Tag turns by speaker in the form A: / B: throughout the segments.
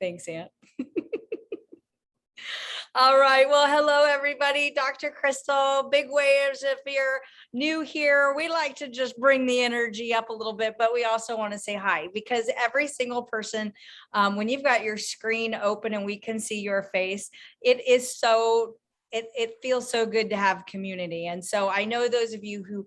A: Thanks, Aunt. All right. Well, hello, everybody. Dr. Crystal, big waves. If you're new here, we like to just bring the energy up a little bit, but we also want to say hi because every single person, when you've got your screen open and we can see your face, it feels so good to have community. And so I know those of you who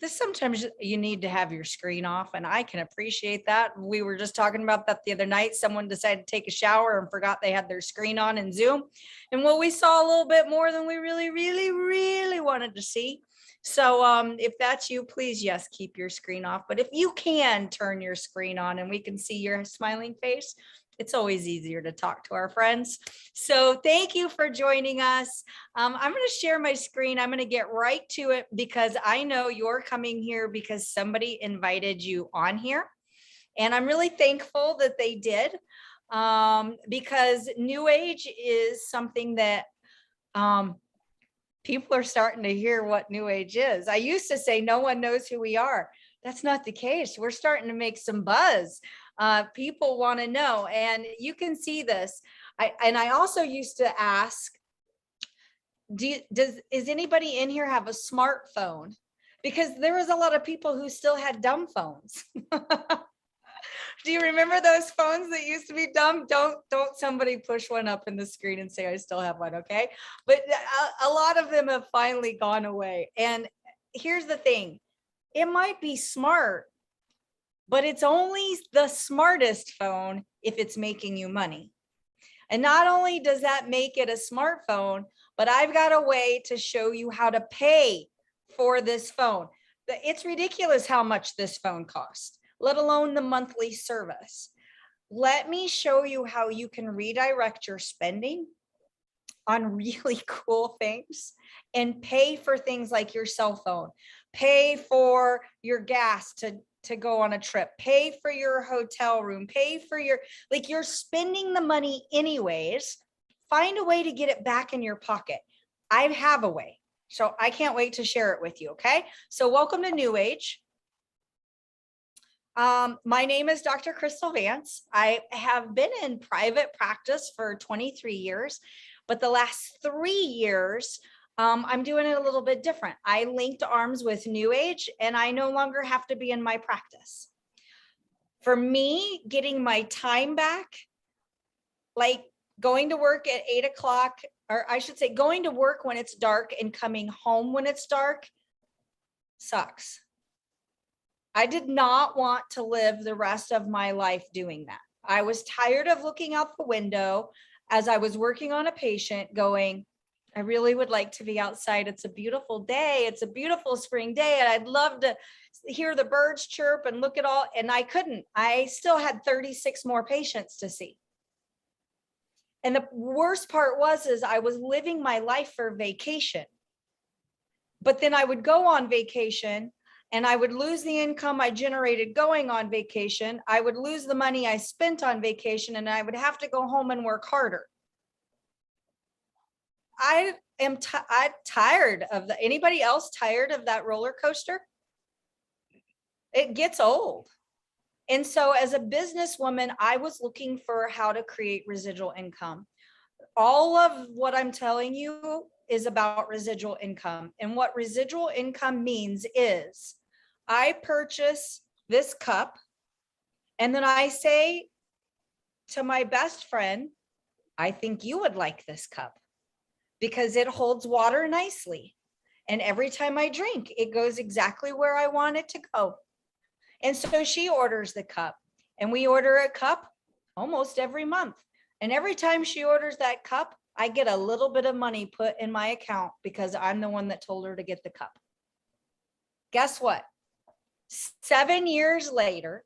A: sometimes you need to have your screen off, and I can appreciate that. We were just talking about that the other night. Someone decided to take a shower and forgot they had their screen on in Zoom. And well, we saw a little bit more than we really wanted to see. So if that's you, please, yes, keep your screen off. But if you can turn your screen on and we can see your smiling face, it's always easier to talk to our friends. So thank you for joining us. I'm going to share my screen. I'm going to get right to it because I know you're coming here because somebody invited you on here. And I'm really thankful that they did because Newage is something that people are starting to hear what Newage is. I used to say no one knows who we are. That's not the case. We're starting to make some buzz. People want to know, and you can see this. I also used to ask, is anybody in here have a smartphone? Because there was a lot of people who still had dumb phones. Do you remember those phones that used to be dumb? Don't somebody push one up in the screen and say I still have one, okay? But a lot of them have finally gone away. And here's the thing, it might be smart, but it's only the smartest phone if it's making you money. And not only does that make it a smartphone, but I've got a way to show you how to pay for this phone. It's ridiculous how much this phone costs, let alone the monthly service. Let me show you how you can redirect your spending on really cool things and pay for things like your cell phone, pay for your gas to go on a trip, pay for your hotel room, pay for you're spending the money anyways. Find a way to get it back in your pocket. I have a way, so I can't wait to share it with you. Okay, so welcome to Newage. My name is Dr. Crystal Vance. I have been in private practice for 23 years, but the last 3 years, I'm doing it a little bit different. I linked arms with Newage, and I no longer have to be in my practice. For me, getting my time back, like going to work at 8 o'clock, or I should say going to work when it's dark and coming home when it's dark, sucks. I did not want to live the rest of my life doing that. I was tired of looking out the window as I was working on a patient going, I really would like to be outside. It's a beautiful day. It's a beautiful spring day. And I'd love to hear the birds chirp and look at all. And I couldn't. I still had 36 more patients to see. And the worst part is I was living my life for vacation. But then I would go on vacation and I would lose the income I generated going on vacation. I would lose the money I spent on vacation, and I would have to go home and work harder. I'm tired of that. Anybody else tired of that roller coaster? It gets old. And so as a businesswoman, I was looking for how to create residual income. All of what I'm telling you is about residual income. And what residual income means is I purchase this cup and then I say to my best friend, I think you would like this cup because it holds water nicely. And every time I drink, it goes exactly where I want it to go. And so she orders the cup, and we order a cup almost every month. And every time she orders that cup, I get a little bit of money put in my account because I'm the one that told her to get the cup. Guess what? 7 years later,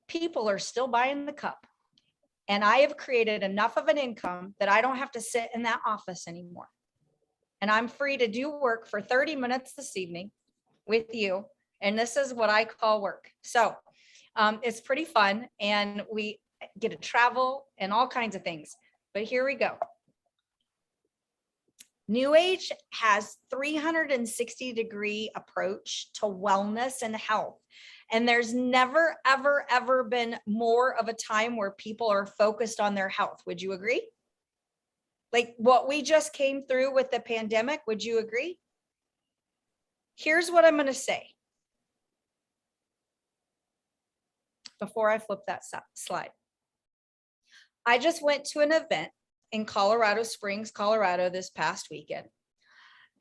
A: people are still buying the cup. And I have created enough of an income that I don't have to sit in that office anymore. And I'm free to do work for 30 minutes this evening with you. And this is what I call work. So it's pretty fun. And we get to travel and all kinds of things. But here we go. Newage has 360-degree approach to wellness and health. And there's never, ever, ever been more of a time where people are focused on their health. Would you agree? Like what we just came through with the pandemic, would you agree? Here's what I'm going to say before I flip that slide. I just went to an event in Colorado Springs, Colorado this past weekend.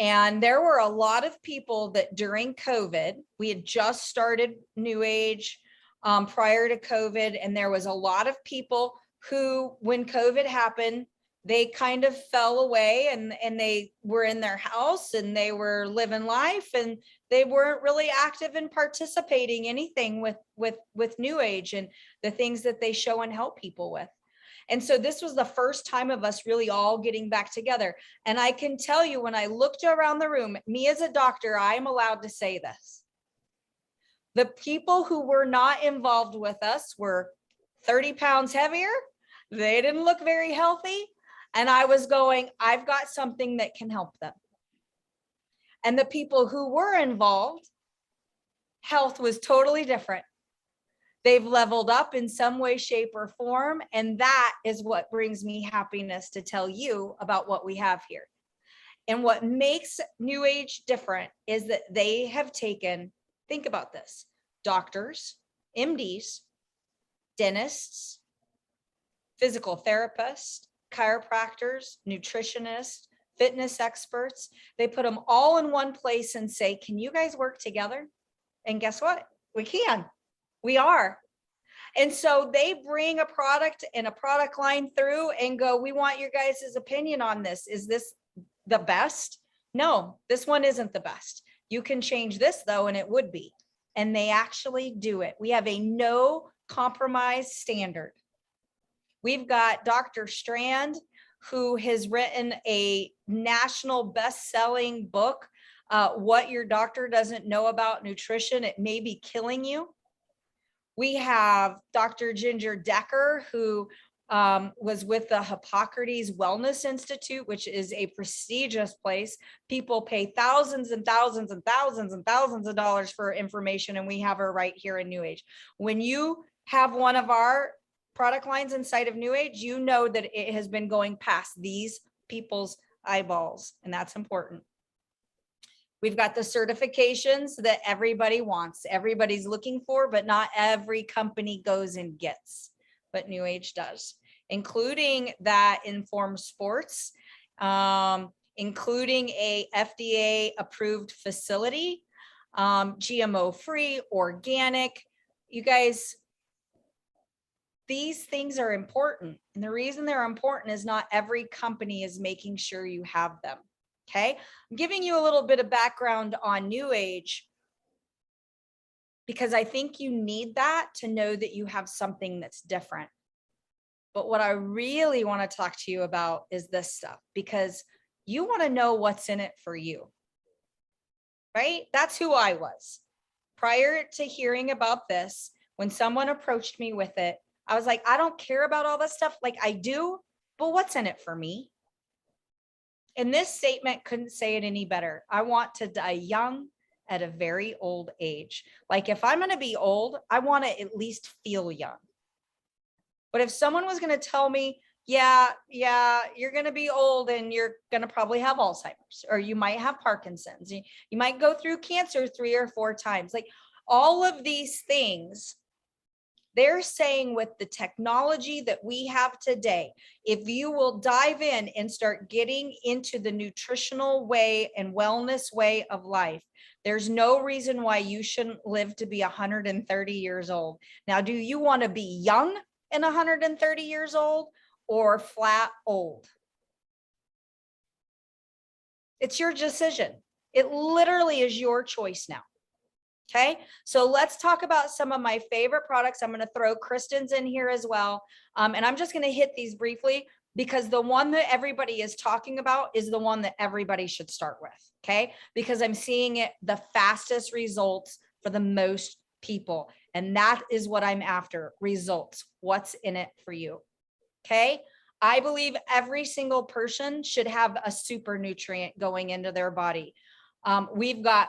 A: And there were a lot of people that during COVID, we had just started Newage prior to COVID. And there was a lot of people who, when COVID happened, they kind of fell away and they were in their house and they were living life and they weren't really active in participating anything with Newage and the things that they show and help people with. And so this was the first time of us really all getting back together. And I can tell you, when I looked around the room, me as a doctor, I am allowed to say this. The people who were not involved with us were 30 pounds heavier. They didn't look very healthy. And I was going, I've got something that can help them. And the people who were involved, health was totally different. They've leveled up in some way, shape, or form. And that is what brings me happiness to tell you about what we have here. And what makes Newage different is that they have taken, think about this, doctors, MDs, dentists, physical therapists, chiropractors, nutritionists, fitness experts. They put them all in one place and say, can you guys work together? And guess what? We can. We are. And so they bring a product and a product line through and go, we want your guys' opinion on this. Is this the best? No, this one isn't the best. You can change this though, and it would be. And they actually do it. We have a no compromise standard. We've got Dr. Strand, who has written a national best-selling book, What Your Doctor Doesn't Know About Nutrition. It may be killing you. We have Dr. Ginger Decker, who was with the Hippocrates Wellness Institute, which is a prestigious place. People pay thousands and thousands and thousands and thousands of dollars for information, and we have her right here in Newage. When you have one of our product lines inside of Newage, you know that it has been going past these people's eyeballs, and that's important. We've got the certifications that everybody wants, everybody's looking for, but not every company goes and gets, but Newage does, including that Informed Sports, including a FDA approved facility, GMO free, organic. You guys, these things are important. And the reason they're important is not every company is making sure you have them. Okay. I'm giving you a little bit of background on Newage because I think you need that to know that you have something that's different. But what I really want to talk to you about is this stuff, because you want to know what's in it for you, right? That's who I was. Prior to hearing about this, when someone approached me with it, I was like, I don't care about all this stuff. Like I do, but what's in it for me? And this statement couldn't say it any better. I want to die young at a very old age. Like if I'm going to be old, I want to at least feel young. But if someone was going to tell me, yeah, you're going to be old and you're going to probably have Alzheimer's, or you might have Parkinson's, you might go through cancer 3 or 4 times, like all of these things, they're saying with the technology that we have today, if you will dive in and start getting into the nutritional way and wellness way of life, there's no reason why you shouldn't live to be 130 years old. Now, do you want to be young and 130 years old or flat old? It's your decision. It literally is your choice now. Okay, so let's talk about some of my favorite products. I'm going to throw Kristen's in here as well. And I'm just going to hit these briefly because the one that everybody is talking about is the one that everybody should start with. Okay, because I'm seeing it the fastest results for the most people. And that is what I'm after, results. What's in it for you? Okay, I believe every single person should have a super nutrient going into their body. We've got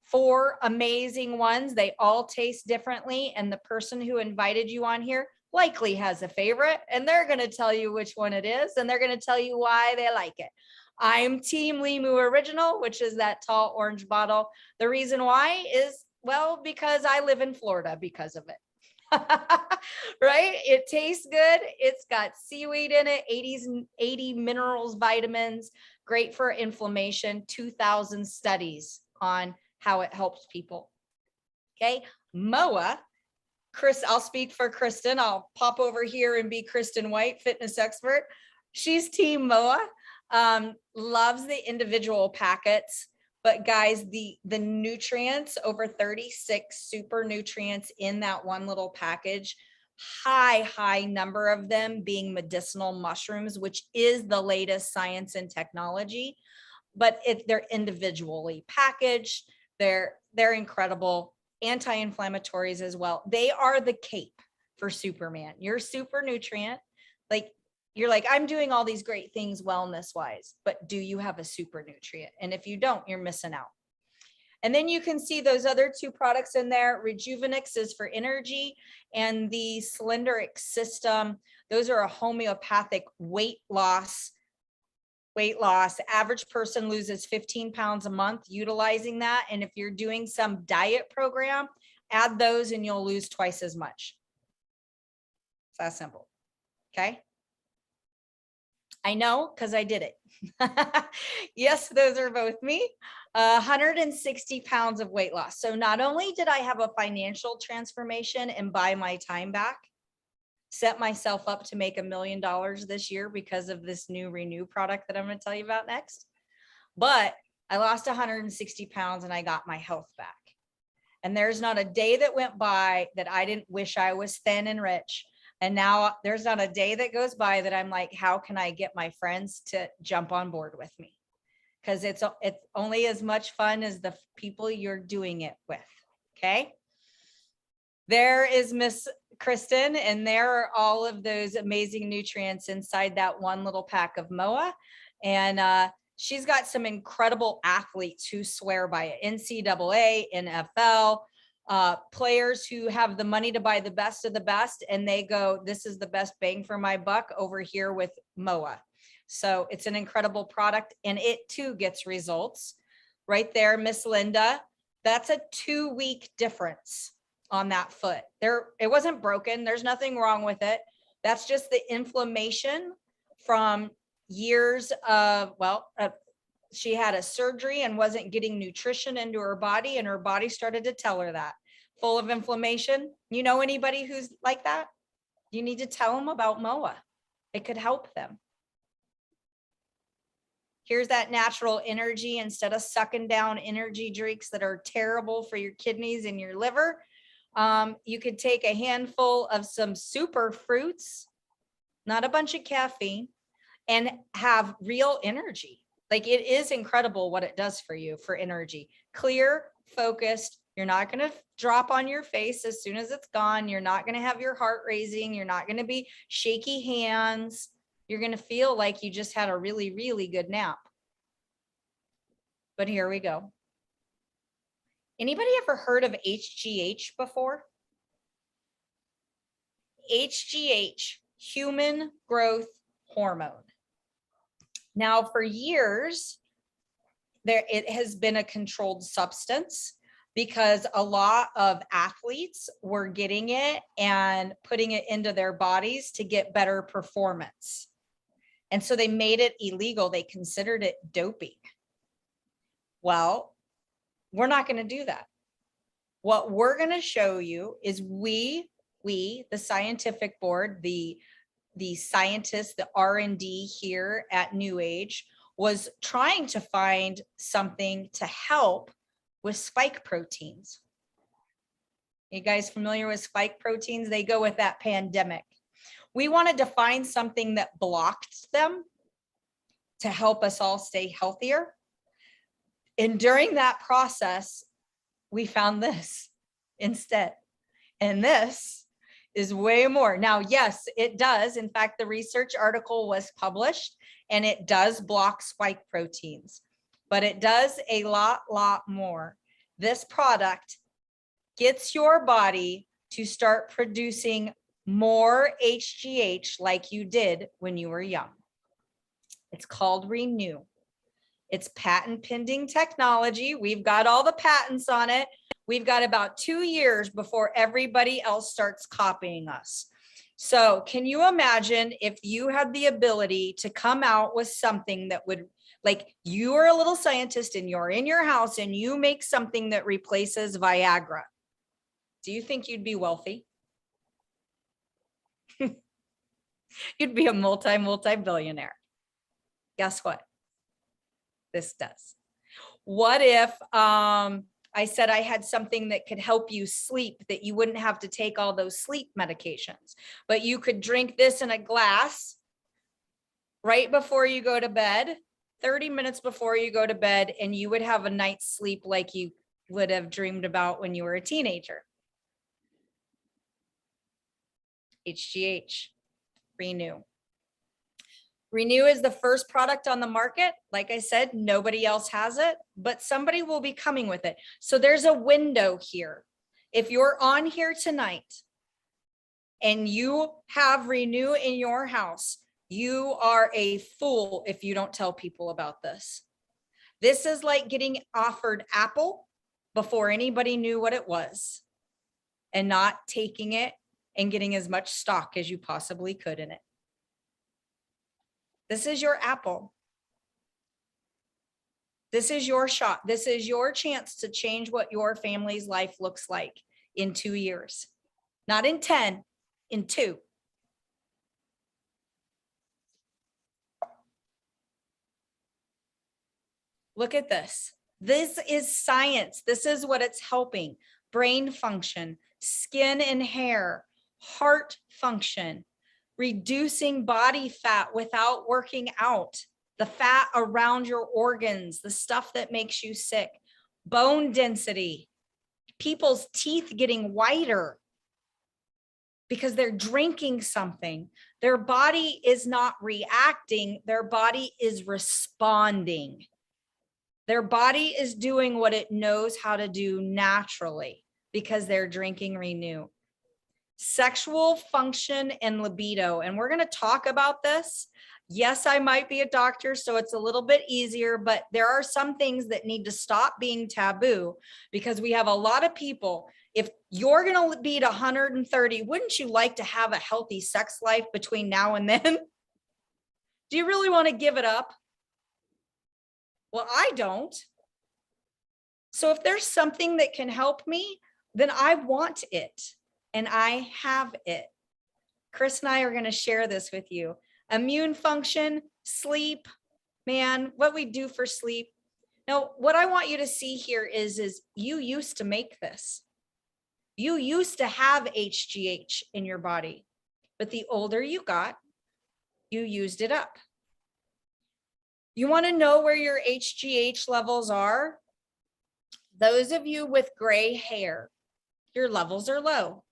A: 4 amazing ones. They all taste differently. And the person who invited you on here likely has a favorite, and they're going to tell you which one it is. And they're going to tell you why they like it. I'm Team Limu Original, which is that tall orange bottle. The reason why is, well, because I live in Florida because of it. Right? It tastes good. It's got seaweed in it, 80 minerals, vitamins, great for inflammation, 2,000 studies on how it helps people. Okay. MOA, I'll speak for Kristen. I'll pop over here and be Kristen White, fitness expert. She's Team MOA, loves the individual packets. But guys, the nutrients, over 36 super nutrients in that one little package, high number of them being medicinal mushrooms, which is the latest science and technology, but they're individually packaged. They're incredible. Anti-inflammatories as well. They are the cape for Superman. Your super nutrient, like, you're like, I'm doing all these great things wellness wise, but do you have a super nutrient? And if you don't, you're missing out. And then you can see those other 2 products in there. Rejuvenix is for energy, and the Slenderic System, those are a homeopathic weight loss. Average person loses 15 pounds a month utilizing that. And if you're doing some diet program, add those and you'll lose twice as much. It's that simple. Okay. I know, because I did it. Yes, those are both me. 160 pounds of weight loss. So not only did I have a financial transformation and buy my time back, set myself up to make $1 million this year because of this new Renew product that I'm going to tell you about next, but I lost 160 pounds and I got my health back. And there's not a day that went by that I didn't wish I was thin and rich. And now there's not a day that goes by that I'm like, how can I get my friends to jump on board with me? Because it's only as much fun as the people you're doing it with. Okay. There is Miss Kristen, and there are all of those amazing nutrients inside that one little pack of MOA. And she's got some incredible athletes who swear by it. NCAA, NFL, players who have the money to buy the best of the best, and they go, this is the best bang for my buck over here with MOA. So it's an incredible product, and it too gets results. Right there, Miss Linda, that's a 2-week difference on that foot. It wasn't broken. There's nothing wrong with it. That's just the inflammation from years of, she had a surgery and wasn't getting nutrition into her body, and her body started to tell her that. Full of inflammation. You know anybody who's like that? You need to tell them about MOA. It could help them. Here's that natural energy. Instead of sucking down energy drinks that are terrible for your kidneys and your liver, you could take a handful of some super fruits, not a bunch of caffeine, and have real energy. Like, it is incredible what it does for you for energy. Clear, focused. You're not going to drop on your face as soon as it's gone. You're not going to have your heart racing. You're not going to be shaky hands. You're going to feel like you just had a really, really good nap. But here we go. Anybody ever heard of HGH before? HGH, human growth hormone. Now, for years, it has been a controlled substance because a lot of athletes were getting it and putting it into their bodies to get better performance. And so they made it illegal. They considered it doping. Well, we're not going to do that. What we're going to show you is we, the scientific board, the scientists, the R&D here at Newage, was trying to find something to help with spike proteins. You guys familiar with spike proteins? They go with that pandemic. We wanted to find something that blocked them to help us all stay healthier. And during that process, we found this instead. And this is way more. Now, yes, it does. In fact, the research article was published and it does block spike proteins, but it does a lot more. This product gets your body to start producing more HGH like you did when you were young. It's called Renew. It's patent pending technology. We've got all the patents on it. We've got about 2 years before everybody else starts copying us. So can you imagine if you had the ability to come out with something that would, like, you're a little scientist and you're in your house and you make something that replaces Viagra. Do you think you'd be wealthy? You'd be a multi-billionaire. Guess what? This does. What if I said I had something that could help you sleep, that you wouldn't have to take all those sleep medications, but you could drink this in a glass right before you go to bed, 30 minutes before you go to bed, and you would have a night's sleep like you would have dreamed about when you were a teenager. HGH, Renew. Renew is the first product on the market. Like I said, nobody else has it, but somebody will be coming with it. So there's a window here. If you're on here tonight and you have Renew in your house, you are a fool if you don't tell people about this. This is like getting offered Apple before anybody knew what it was and not taking it and getting as much stock as you possibly could in it. This is your Apple. This is your shot. This is your chance to change what your family's life looks like in 2 years. Not in 10, in 2. Look at this. This is science. This is what it's helping. Brain function, skin and hair, heart function, reducing body fat without working out, the fat around your organs, the stuff that makes you sick, bone density, people's teeth getting whiter because they're drinking something. Their body is not reacting, their body is responding. Their body is doing what it knows how to do naturally because they're drinking Renew. Sexual function and libido. And we're going to talk about this. Yes, I might be a doctor, so it's a little bit easier, but there are some things that need to stop being taboo because we have a lot of people. If you're going to be at 130, wouldn't you like to have a healthy sex life between now and then? Do you really want to give it up? Well, I don't. So if there's something that can help me, then I want it. And I have it. Chris and I are going to share this with you. Immune function, sleep, man, what we do for sleep. Now, what I want you to see here is you used to make this. You used to have HGH in your body, but the older you got, you used it up. You want to know where your HGH levels are? Those of you with gray hair, your levels are low.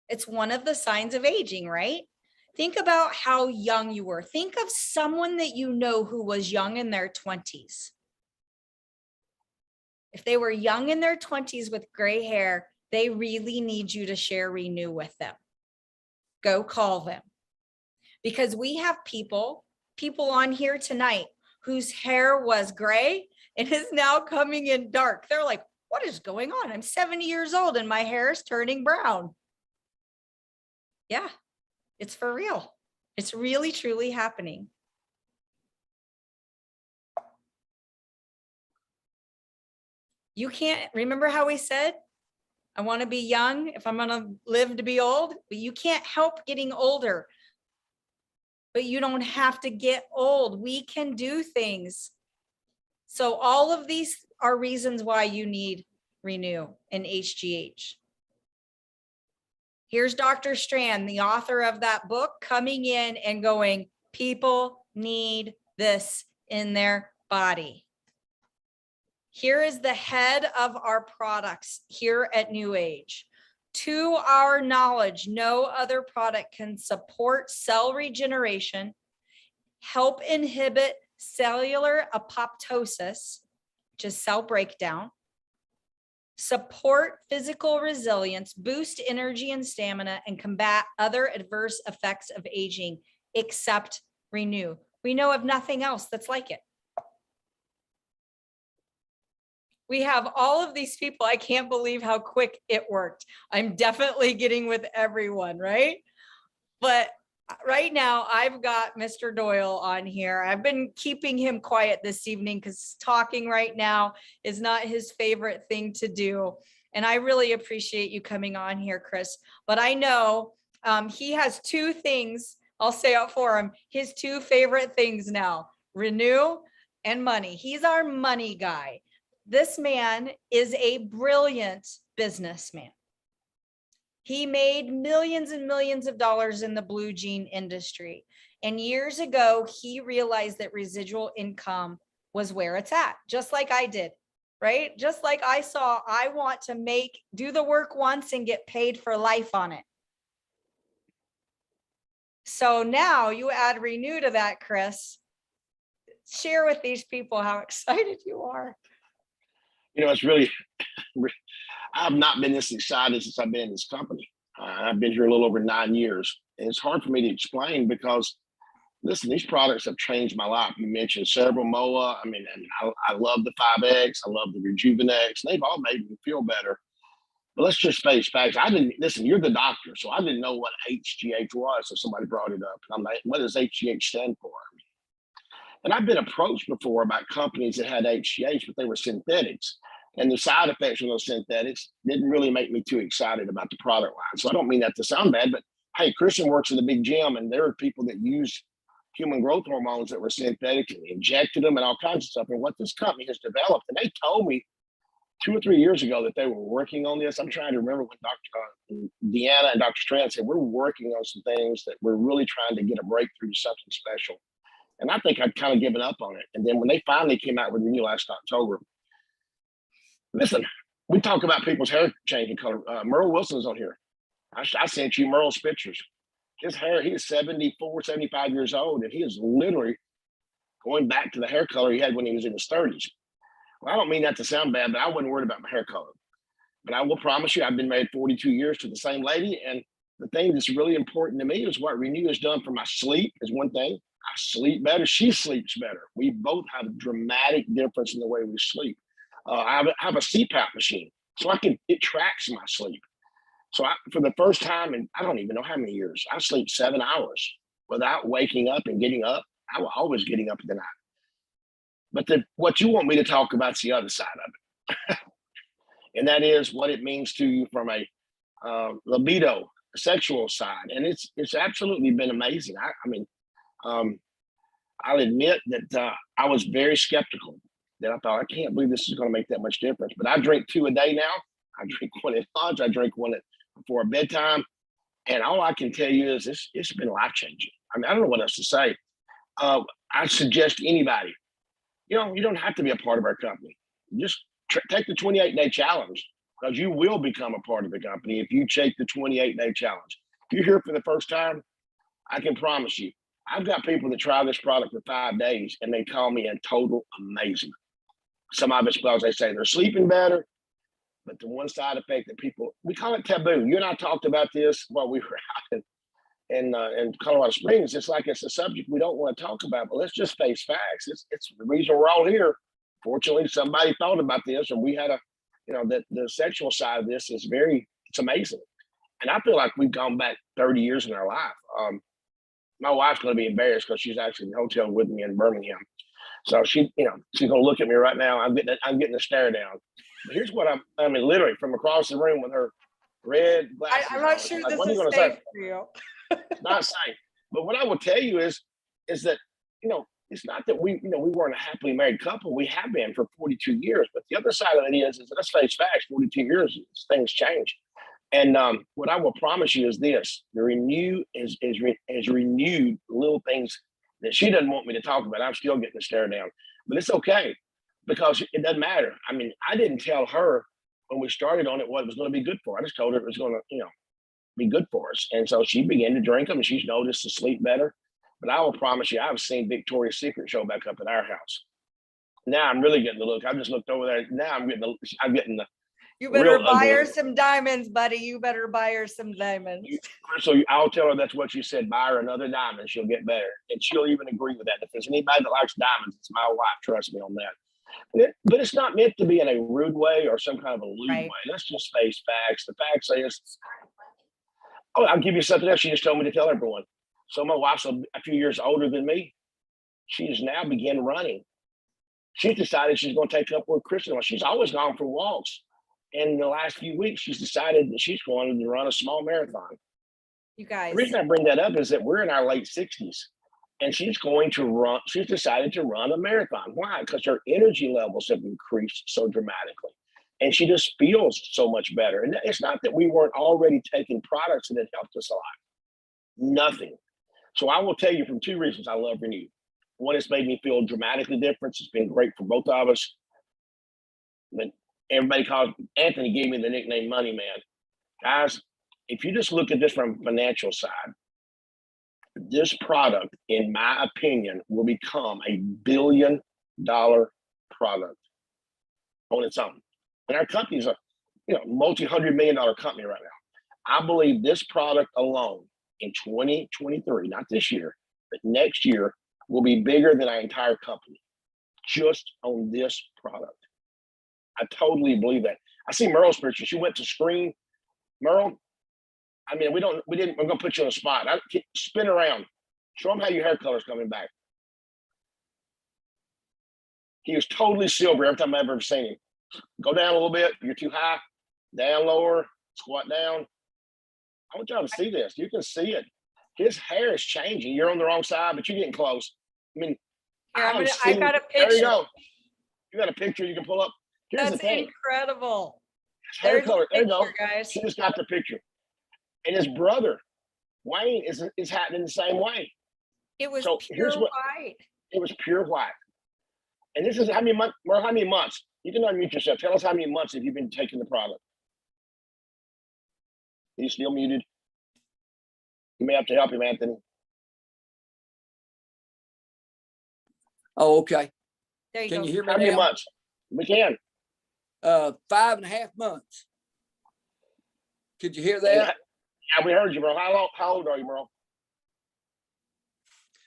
A: It's one of the signs of aging, right? Think about how young you were. Think of someone that you know who was young in their 20s. If they were young in their 20s with gray hair, they really need you to share Renew with them. Go call them. Because we have people on here tonight whose hair was gray and is now coming in dark. They're like, what is going on? I'm 70 years old and my hair is turning brown. Yeah, it's for real. It's really, truly happening. You can't, remember how we said, I want to be young if I'm going to live to be old, but you can't help getting older. But you don't have to get old. We can do things. So all of these are reasons why you need Renew and HGH. Here's Dr. Strand, the author of that book, coming in and going, people need this in their body. Here is the head of our products here at Newage. To our knowledge, no other product can support cell regeneration, help inhibit cellular apoptosis, which is cell breakdown, support physical resilience, boost energy and stamina, and combat other adverse effects of aging, except Renew. We know of nothing else that's like it. We have all of these people. I can't believe how quick it worked. I'm definitely getting with everyone, right? But right now I've got Mr. Doyle on here. I've been keeping him quiet this evening because talking right now is not his favorite thing to do. And I really appreciate you coming on here, Chris. But I know he has two things, I'll say it for him, his two favorite things now, Renew and money. He's our money guy. This man is a brilliant businessman. He made millions and millions of dollars in the blue jean industry. And years ago, he realized that residual income was where it's at, just like I did, right? Just like I saw, I want to do the work once and get paid for life on it. So now you add Renew to that, Chris. Share with these people how excited you are.
B: You know, it's really, I've not been this excited since I've been in this company. I've been here a little over 9 years. And it's hard for me to explain because, listen, these products have changed my life. You mentioned Cerebral MOA. I love the 5X. I love the Rejuvenex. They've all made me feel better. But let's just face facts. Listen, you're the doctor, so I didn't know what HGH was. So somebody brought it up. And I'm like, what does HGH stand for? And I've been approached before about companies that had HGH, but they were synthetics. And the side effects from those synthetics didn't really make me too excited about the product line. So I don't mean that to sound bad, but hey, Christian works in a big gym and there are people that use human growth hormones that were synthetic and injected them and all kinds of stuff. And what this company has developed, and they told me 2 or 3 years ago that they were working on this. I'm trying to remember when Dr. Deanna and Dr. Strand said, we're working on some things that we're really trying to get a breakthrough to something special. And I think I'd kind of given up on it. And then when they finally came out with Renew last October, listen, we talk about people's hair changing color. Merle Wilson's on here. I sent you Merle's pictures. His hair, he is 74, 75 years old, and he is literally going back to the hair color he had when he was in his 30s. Well, I don't mean that to sound bad, but I wasn't worried about my hair color. But I will promise you, I've been married 42 years to the same lady. And the thing that's really important to me is what Renew has done for my sleep is one thing. I sleep better. She sleeps better. We both have a dramatic difference in the way we sleep. I have a CPAP machine, so it tracks my sleep. So for the first time in I don't even know how many years, I sleep 7 hours without waking up and getting up. I was always getting up in the night. But what you want me to talk about is the other side of it. And that is what it means to you from a libido, a sexual side. And it's absolutely been amazing. I'll admit that I was very skeptical. That I thought, I can't believe this is going to make that much difference. But I drink 2 a day now. I drink one at lunch. I drink one before bedtime. And all I can tell you is it's been life-changing. I don't know what else to say. I suggest anybody, you don't have to be a part of our company. Just take the 28-day challenge because you will become a part of the company if you take the 28-day challenge. If you're here for the first time, I can promise you, I've got people that try this product for 5 days and they call me a total amazing. Some of it's because they say they're sleeping better, but the one side effect that we call it taboo. You and I talked about this while we were out in Colorado Springs. It's like it's a subject we don't want to talk about, but let's just face facts. It's the reason we're all here. Fortunately, somebody thought about this, and we had that the sexual side of this is it's amazing. And I feel like we've gone back 30 years in our life. My wife's going to be embarrassed because she's actually in the hotel with me in Birmingham. So she's going to look at me right now. I'm getting a stare down. But here's what literally from across the room with her red glasses.
A: I'm not sure this is safe for you.
B: It's not safe. But what I will tell you is that, it's not that we weren't a happily married couple. We have been for 42 years. But the other side of it is let's face facts, 42 years, things change. And what I will promise you is this: the Renew has renewed little things that she doesn't want me to talk about. I'm still getting a stare down, but it's okay because it doesn't matter. I didn't tell her when we started on it what it was going to be good for. I just told her it was going to, be good for us. And so she began to drink them and she's noticed to sleep better. But I will promise you, I've seen Victoria's Secret show back up at our house. Now I'm really getting the look. I just looked over there. Now I'm getting the
A: You better
B: real
A: buy her
B: ugly.
A: some diamonds, buddy. You better buy her some diamonds.
B: So I'll tell her that's what you said. Buy her another diamond. She'll get better. And she'll even agree with that. If there's anybody that likes diamonds, it's my wife. Trust me on that. But it's not meant to be in a rude way or some kind of a lewd
A: Right.
B: way. Let's just face facts. The facts is, oh, I'll give you something else. She just told me to tell everyone. So my wife's a few years older than me. She has now begun running. She's decided she's going to take up with Kristen. She's always gone for walks. And in the last few weeks, she's decided that she's going to run a small marathon.
A: You guys.
B: The reason I bring that up is that we're in our late 60s and she's decided to run a marathon. Why? Because her energy levels have increased so dramatically. And she just feels so much better. And it's not that we weren't already taking products that had helped us a lot. Nothing. So I will tell you from two reasons I love Renew. One, it's made me feel dramatically different. It's been great for both of us. But everybody calls Anthony gave me the nickname Money Man. Guys, if you just look at this from a financial side, this product, in my opinion, will become a $1 billion product on its own. And our company's a multi-$100-million company right now. I believe this product alone in 2023, not this year, but next year, will be bigger than our entire company just on this product. I totally believe that. I see Merle's picture. She went to screen. Merle, I mean, I'm gonna put you on the spot. Spin around. Show them how your hair color's coming back. He was totally silver every time I've ever seen him. Go down a little bit. You're too high. Down lower. Squat down. I want y'all to see this. You can see it. His hair is changing. You're on the wrong side, but you're getting close. I mean,
A: Here, I got a picture.
B: There you go. You got a picture you can pull up. Here's
A: That's
B: the thing.
A: incredible.
B: Hair color. There you go,
A: guys.
B: She just got the picture. And his brother, Wayne, is happening the same way.
A: It was
B: so
A: pure white.
B: It was pure white. And this is how many months? Well, how many months? You can unmute yourself. Tell us how many months have you been taking the product? Are you still muted? You may have to help him, Anthony.
C: Oh, okay.
A: There you
C: Can
A: go.
C: you hear me
B: How many
C: now?
B: months? We can.
C: 5.5 months. Could you hear that?
B: Yeah, we heard you, bro. How old are you, bro?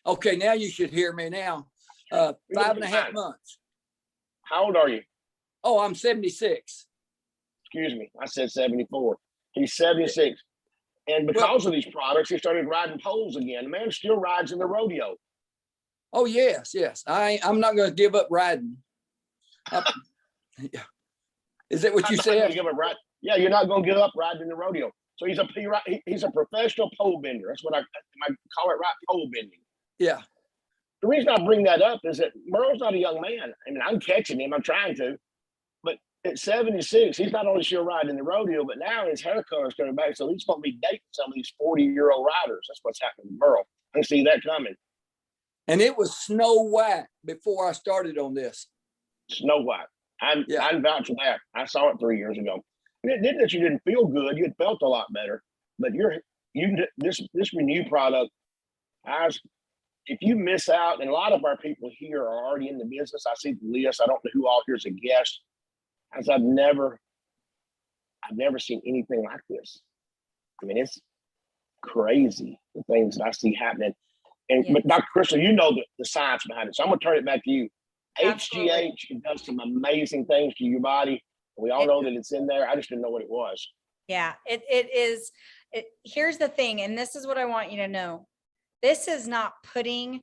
C: Okay, now you should hear me now. 5.5 months.
B: How old are you?
C: Oh, I'm 76.
B: Excuse me. I said 74. He's 76. And because of these products, he started riding poles again. The man still rides in the rodeo.
C: Oh, yes. I'm not going to give up riding. Yeah. Is that what you said?
B: Yeah, you're not going to give up riding in the rodeo. So he's a professional pole bender. That's what I call it, right? Pole bending.
C: Yeah.
B: The reason I bring that up is that Merle's not a young man. I mean, I'm catching him. I'm trying to. But at 76, he's not only still riding in the rodeo, but now his hair color is coming back. So he's going to be dating some of these 40-year-old riders. That's what's happening to Merle. I see that coming.
C: And it was Snow White before I started on this.
B: Snow White. I'm vouching for that. I saw it 3 years ago. And it didn't that you didn't feel good. You had felt a lot better. But this Renew product, guys, if you miss out, and a lot of our people here are already in the business. I see the list. I don't know who all here is a guest. As I've never seen anything like this. I mean, it's crazy, the things that I see happening. And
A: Yes.
B: But Dr. Crystal, you know the science behind it. So I'm gonna turn it back to you.
A: Absolutely.
B: HGH does some amazing things to your body. We all know that it's in there. I just didn't know what it was.
A: Yeah, it is. Here's the thing, and this is what I want you to know. This is not putting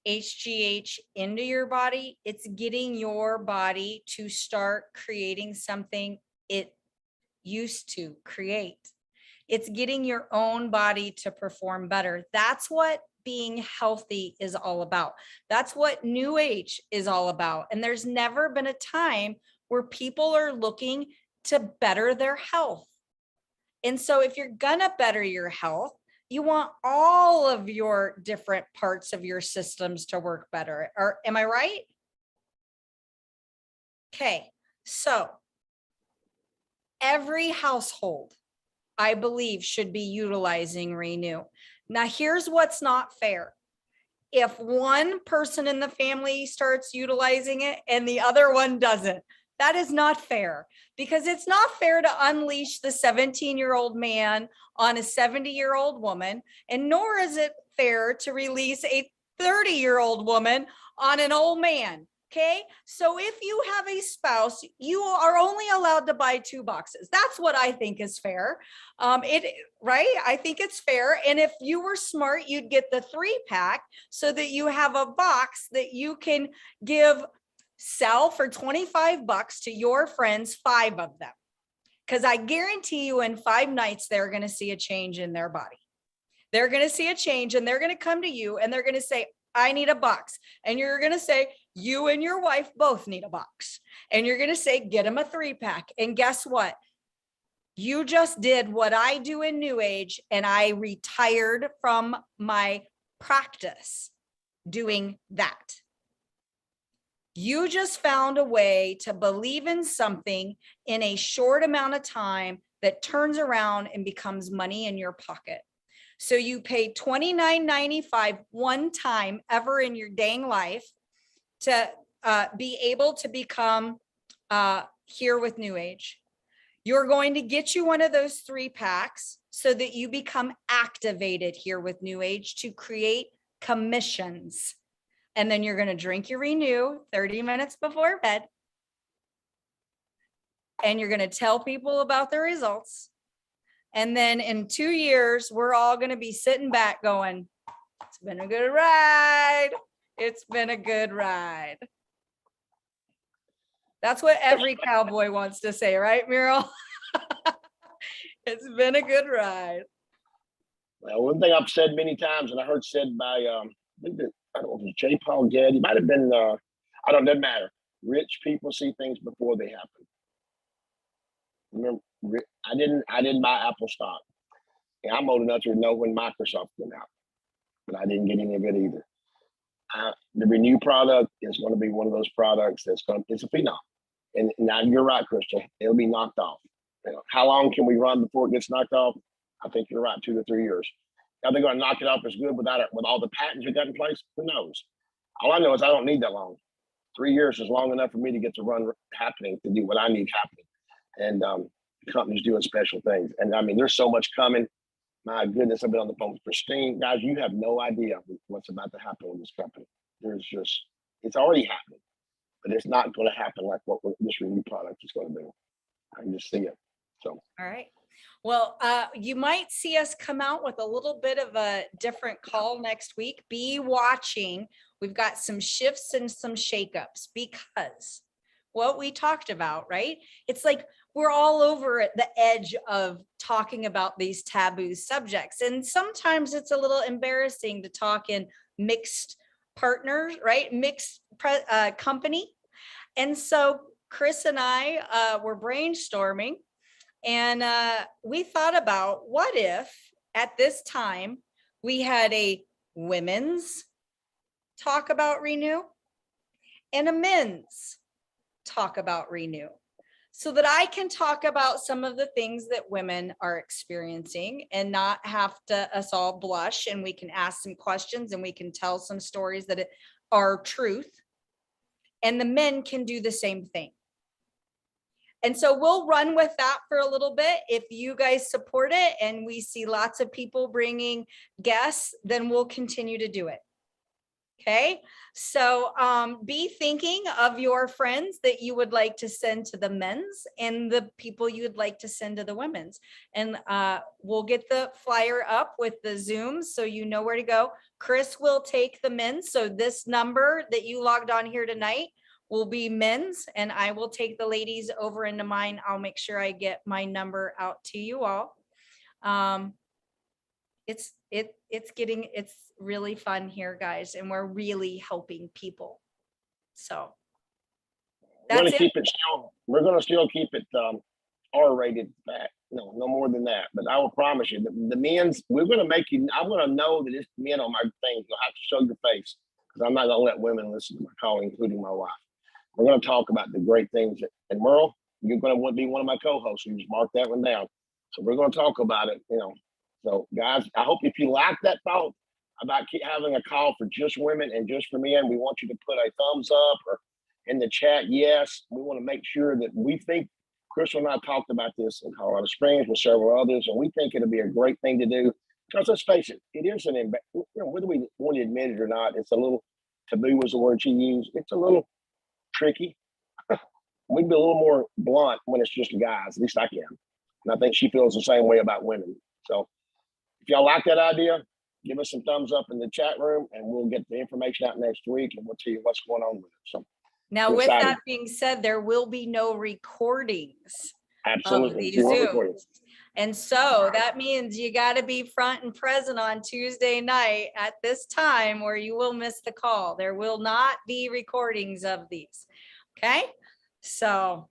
A: HGH into your body. It's getting your body to start creating something it used to create. It's getting your own body to perform better. That's what being healthy is all about. That's what Newage is all about. And there's never been a time where people are looking to better their health. And so if you're gonna better your health, you want all of your different parts of your systems to work better. Or am I right? Okay, so every household, I believe, should be utilizing Renew. Now, here's what's not fair. If one person in the family starts utilizing it and the other one doesn't, That is not fair, because it's not fair to unleash the 17-year-old man on a 70-year-old woman, and nor is it fair to release a 30-year-old woman on an old man. Okay. So if you have a spouse, you are only allowed to buy 2 boxes. That's what I think is fair. Right. I think it's fair. And if you were smart, you'd get the 3-pack so that you have a box that you can sell for $25 to your friends, 5 of them. Because I guarantee you in 5 nights, they're going to see a change in their body. They're going to see a change, and they're going to come to you and they're going to say, I need a box. And you're going to say, you and your wife both need a box. And you're going to say, get them a 3-pack. And guess what? You just did what I do in Newage, and I retired from my practice doing that. You just found a way to believe in something in a short amount of time that turns around and becomes money in your pocket. So you pay $29.95 one time ever in your dang life to be able to become here with Newage. You're going to get you one of those 3-packs so that you become activated here with Newage to create commissions. And then you're going to drink your Renew 30 minutes before bed. And you're going to tell people about the results. And then in 2 years, we're all going to be sitting back going, it's been a good ride. It's been a good ride. That's what every cowboy wants to say, right, Muriel? It's been a good ride.
B: Well, one thing I've said many times, and I heard said by, I don't know if it was J. Paul Getty, it might have been, I don't, doesn't matter. Rich people see things before they happen. Remember, I didn't buy Apple stock. And I'm old enough to know when Microsoft came out, but I didn't get any of it either. The Renew product is going to be one of those products it's a phenom. And now you're right, Krista, it'll be knocked off. You know, how long can we run before it gets knocked off? I think you're right, 2 to 3 years. Now they're going to knock it off as good with all the patents we got in place. Who knows? All I know is I don't need that long. 3 years is long enough for me to get to run happening, to do what I need happening. And companies doing special things. And I mean, there's so much coming. My goodness, I've been on the phone with Christine. Guys, you have no idea what's about to happen with this company. It's already happening, but it's not going to happen like what this Renew product is going to do. I can just see it. So,
A: all right. Well, you might see us come out with a little bit of a different call next week. Be watching. We've got some shifts and some shakeups, because what we talked about, right? It's like we're all over at the edge of talking about these taboo subjects. And sometimes it's a little embarrassing to talk in mixed partners, right? Mixed company. And so Chris and I were brainstorming, and we thought about, what if at this time we had a women's talk about Renew and a men's talk about Renew, so that I can talk about some of the things that women are experiencing and not have to us all blush, and we can ask some questions and we can tell some stories that are truth, and the men can do the same thing. And so we'll run with that for a little bit. If you guys support it and we see lots of people bringing guests, then we'll continue to do it. Okay, so be thinking of your friends that you would like to send to the men's and the people you'd like to send to the women's. And we'll get the flyer up with the Zoom so you know where to go. Chris will take the men's. So this number that you logged on here tonight will be men's, and I will take the ladies over into mine. I'll make sure I get my number out to you all. It's really fun here, guys, and we're really helping people. So
B: we're going to keep it still. We're going to still keep it R-rated. No more than that. But I will promise you, the men's, we're going to make you. I'm going to know that it's men on my thing. You'll have to show your face, because I'm not going to let women listen to my call, including my wife. We're going to talk about the great things. And Merle, you're going to want to be one of my co-hosts. You just mark that one down. So we're going to talk about it. So guys, I hope if you like that thought about having a call for just women and just for men, we want you to put a thumbs up in the chat, yes, we want to make sure that we think, Crystal and I talked about this in Colorado Springs with several others, and we think it'll be a great thing to do. Because let's face it, it is whether we want to admit it or not, it's a little taboo was the word she used. It's a little tricky. We can be a little more blunt when it's just guys, at least I can. And I think she feels the same way about women. So if y'all like that idea, give us some thumbs up in the chat room and we'll get the information out next week and we'll tell you what's going on with it. So
A: Now,
B: we're
A: with
B: excited.
A: that being said, there will be no recordings of
B: Absolutely.
A: these
B: Zero
A: Zooms.
B: recordings.
A: And so that means you got to be front and present on Tuesday night at this time or you will miss the call. There will not be recordings of these. Okay. So,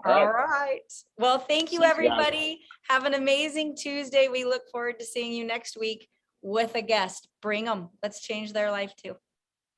A: all right. Well, thank you,
B: Thanks, guys.
A: everybody. Have an amazing Tuesday. We look forward to seeing you next week with a guest. Bring them. Let's change their life too.